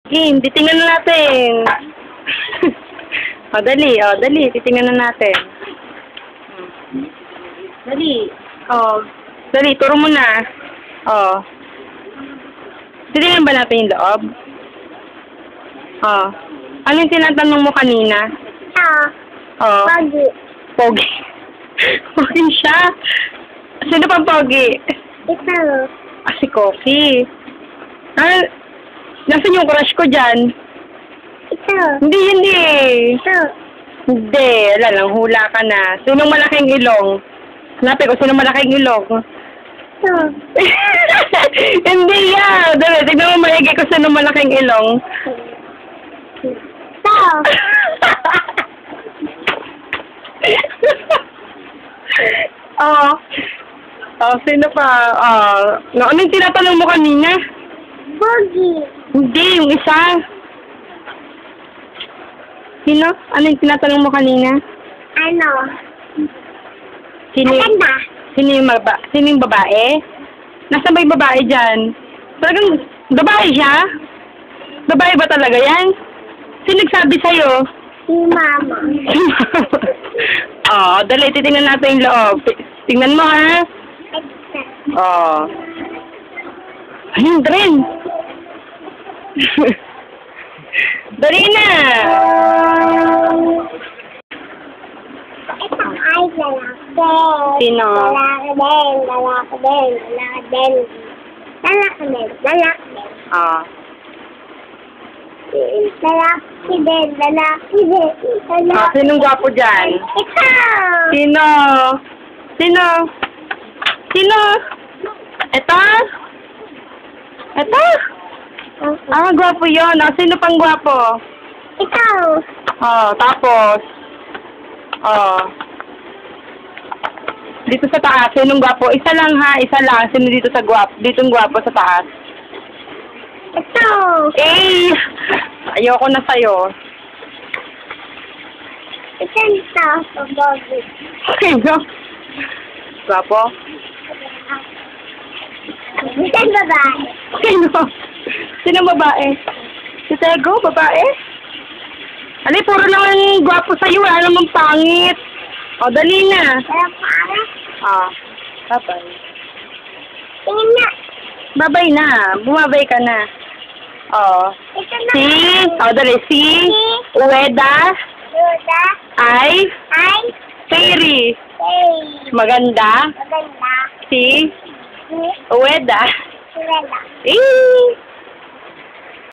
Game, titingnan na natin. Dali. Titingnan na natin. Dali. Dali, turo mo na. Titingnan ba natin yung loob? Ano yung tinatanong mo kanina? Pogi. Pogi. Pogi siya. Sino pang pogi? Ikaw. Si Coffee. Nasaan yung crush ko dyan? Ikaw. Hindi. Ikaw. Hindi. Wala lang, hula ka na. Sinong malaking ilong? Hanapin ko, sinong malaking ilong? Ikaw. Hindi yan. Dali, tignan mo maigi ko sinong malaking ilong. Ikaw. Sino pa? Ano yung tinatanong mo kanina? Pogi. Hindi, yung isa. Sino? Ano yung tinatanong mo kanina? Ano? Sino yung babae? Nasaan ba yung babae dyan? Talagang, babae siya? Babae ba talaga yan? Sino nagsabi sa'yo? Si Mama. Dali, titingnan natin yung loob. Tingnan mo, ha? Ayun, rin. Dali na! Ito ay lalaki. Sino? Lalaki din. Lalaki din. Sinong gwapo dyan? Ikaw! Sino? Ito? Gwapo yun. Sino pang gwapo? Ikaw! Tapos? Dito sa taas, sinong gwapo? Isa lang ha, isa lang. Sino dito sa gwapo? Ditong gwapo sa taas? Ito! Ayoko na sa'yo. Ito. Pogi. Sino? Gwapo? Ito babae. Sino babae? Si Tego, babae? Ali, puro naman gwapo sa'yo. Wala namang pangit. Dali na. Babay. Tingin na. Babay na. Bumabay ka na. Ito na. Dali. Si Ueda ay fairy. Maganda. Si Ueda.